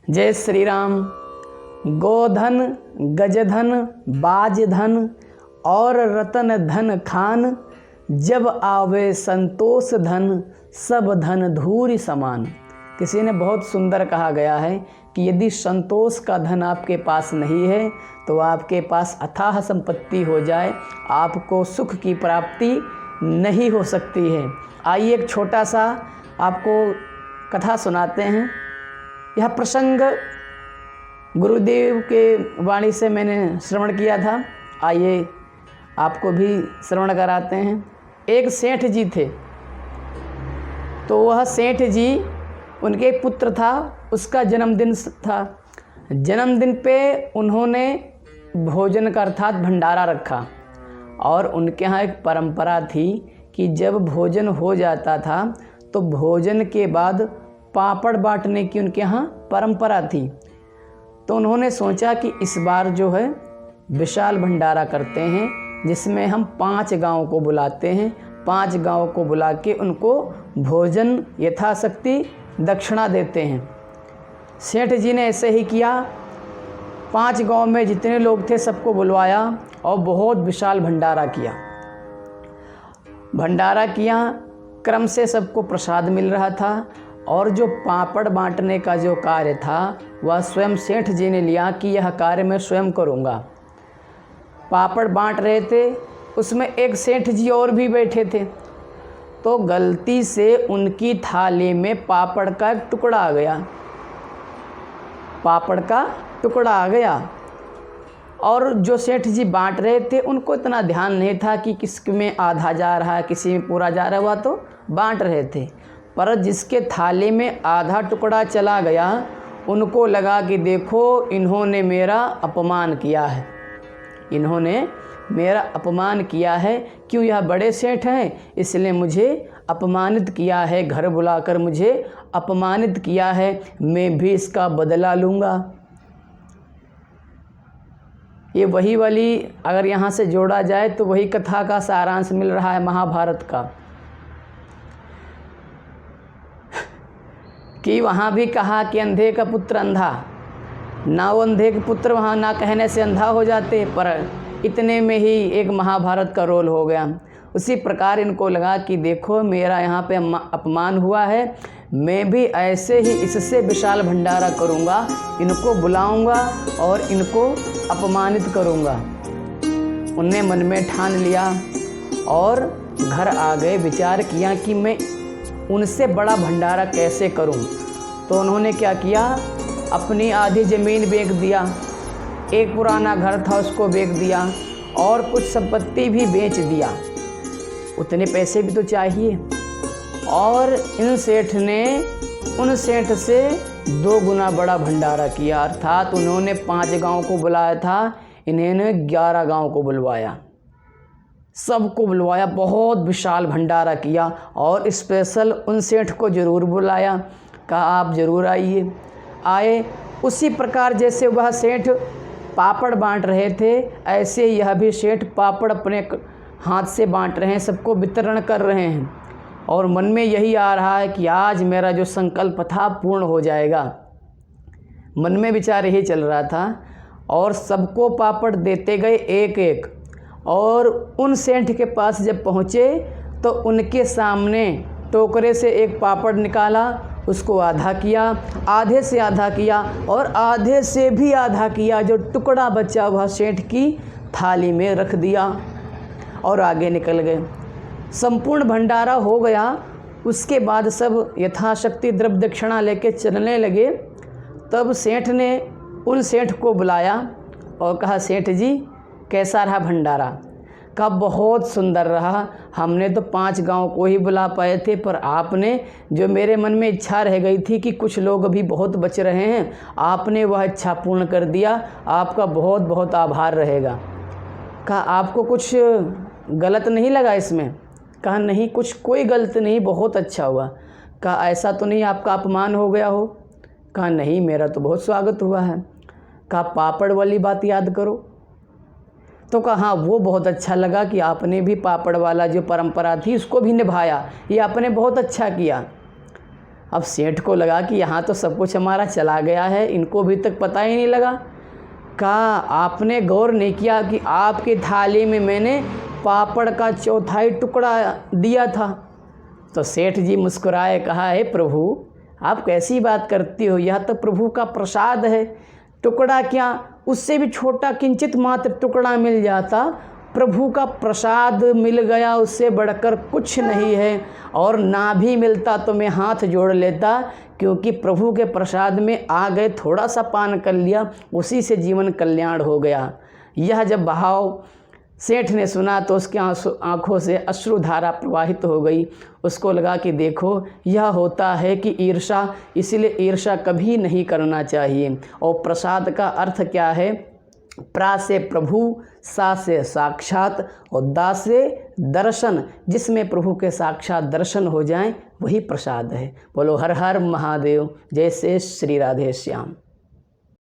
जय श्री राम। गोधन, गजधन, बाजधन और रतन धन खान, जब आवे संतोष धन, सब धन धूरि समान। किसी ने बहुत सुंदर कहा गया है कि यदि संतोष का धन आपके पास नहीं है तो आपके पास अथाह संपत्ति हो जाए, आपको सुख की प्राप्ति नहीं हो सकती है। आइए एक छोटा सा आपको कथा सुनाते हैं। यह प्रसंग गुरुदेव के वाणी से मैंने श्रवण किया था। आइए आपको भी श्रवण कराते हैं। एक सेठ जी थे, तो वह सेठ जी, उनके पुत्र था, उसका जन्मदिन था। जन्मदिन पे उन्होंने भोजन का अर्थात भंडारा रखा और उनके यहाँ एक परंपरा थी कि जब भोजन हो जाता था तो भोजन के बाद पापड़ बांटने की उनके यहाँ परंपरा थी। तो उन्होंने सोचा कि इस बार जो है विशाल भंडारा करते हैं, जिसमें हम 5 गाँव को बुलाते हैं। 5 गाँव को बुला के उनको भोजन यथाशक्ति दक्षिणा देते हैं। सेठ जी ने ऐसे ही किया। 5 गाँव में जितने लोग थे सबको बुलवाया और बहुत विशाल भंडारा किया। क्रम से सबको प्रसाद मिल रहा था और जो पापड़ बांटने का जो कार्य था वह स्वयं सेठ जी ने लिया कि यह कार्य मैं स्वयं करूँगा। पापड़ बांट रहे थे, उसमें एक सेठ जी और भी बैठे थे, तो गलती से उनकी थाली में पापड़ का एक टुकड़ा आ गया। और जो सेठ जी बांट रहे थे उनको इतना ध्यान नहीं था कि किस में आधा जा रहा है, किसी में पूरा जा रहा है, वह तो बांट रहे थे। पर जिसके थाली में आधा टुकड़ा चला गया उनको लगा कि देखो इन्होंने मेरा अपमान किया है, क्यों, यह बड़े सेठ हैं इसलिए मुझे अपमानित किया है, घर बुलाकर मुझे अपमानित किया है, मैं भी इसका बदला लूँगा। ये वही वाली अगर यहाँ से जोड़ा जाए तो वही कथा का सारांश मिल रहा है महाभारत का, कि वहाँ भी कहा कि अंधे का पुत्र अंधा ना, वो अंधे के पुत्र वहाँ ना कहने से अंधा हो जाते, पर इतने में ही एक महाभारत का रोल हो गया। उसी प्रकार इनको लगा कि देखो मेरा यहाँ पे अपमान हुआ है, मैं भी ऐसे ही इससे विशाल भंडारा करूँगा, इनको बुलाऊँगा और इनको अपमानित करूँगा। उनने मन में ठान लिया और घर आ गए, विचार किया कि मैं उनसे बड़ा भंडारा कैसे करूं। तो उन्होंने क्या किया, अपनी आधी ज़मीन बेच दिया, एक पुराना घर था उसको बेच दिया और कुछ संपत्ति भी बेच दिया, उतने पैसे भी तो चाहिए। और इन सेठ ने उन सेठ से 2 गुना बड़ा भंडारा किया, अर्थात उन्होंने 5 गांव को बुलाया था, इन्होंने 11 गांव को बुलवाया, सबको बुलवाया, बहुत विशाल भंडारा किया और स्पेशल उन सेठ को ज़रूर बुलाया, कहा आप ज़रूर आए। उसी प्रकार जैसे वह सेठ पापड़ बांट रहे थे, ऐसे यह भी सेठ पापड़ अपने हाथ से बांट रहे हैं, सबको वितरण कर रहे हैं और मन में यही आ रहा है कि आज मेरा जो संकल्प था पूर्ण हो जाएगा। मन में विचार यही चल रहा था और सबको पापड़ देते गए एक एक। और उन सेठ के पास जब पहुँचे तो उनके सामने टोकरे से एक पापड़ निकाला, उसको आधा किया, आधे से आधा किया और आधे से भी आधा किया, जो टुकड़ा बचा वह सेठ की थाली में रख दिया और आगे निकल गए। संपूर्ण भंडारा हो गया। उसके बाद सब यथाशक्ति द्रव्य दक्षिणा लेके चलने लगे। तब सेठ ने उन सेठ को बुलाया और कहा, सेठ जी कैसा रहा भंडारा? कहा बहुत सुंदर रहा, हमने तो 5 गांव को ही बुला पाए थे, पर आपने जो मेरे मन में इच्छा रह गई थी कि कुछ लोग अभी बहुत बच रहे हैं, आपने वह इच्छा पूर्ण कर दिया, आपका बहुत बहुत आभार रहेगा। कहा आपको कुछ गलत नहीं लगा इसमें? कहा नहीं, कोई गलत नहीं, बहुत अच्छा हुआ। कहा ऐसा तो नहीं आपका अपमान हो गया हो? कहा नहीं, मेरा तो बहुत स्वागत हुआ है। कहा पापड़ वाली बात याद करो। तो कहा हाँ, वो बहुत अच्छा लगा कि आपने भी पापड़ वाला जो परंपरा थी उसको भी निभाया, ये आपने बहुत अच्छा किया। अब सेठ को लगा कि यहाँ तो सब कुछ हमारा चला गया है, इनको अभी तक पता ही नहीं लगा। कहा आपने गौर नहीं किया कि आपकी थाली में मैंने पापड़ का 1/4 टुकड़ा दिया था। तो सेठ जी मुस्कुराए, कहा हे प्रभु आप कैसी बात करती हो, यह तो प्रभु का प्रसाद है। टुकड़ा क्या, उससे भी छोटा किंचित मात्र टुकड़ा मिल जाता, प्रभु का प्रसाद मिल गया, उससे बढ़कर कुछ नहीं है। और ना भी मिलता तो मैं हाथ जोड़ लेता, क्योंकि प्रभु के प्रसाद में आ गए, थोड़ा सा पान कर लिया, उसी से जीवन कल्याण हो गया। यह जब भाव सेठ ने सुना तो उसके आंखों से अश्रुधारा प्रवाहित हो गई। उसको लगा कि देखो यह होता है कि ईर्षा, इसलिए ईर्षा कभी नहीं करना चाहिए। और प्रसाद का अर्थ क्या है, प्रा से प्रभु, सा से साक्षात और दा से दर्शन, जिसमें प्रभु के साक्षात दर्शन हो जाएं वही प्रसाद है। बोलो हर हर महादेव। जय से श्री राधे श्याम।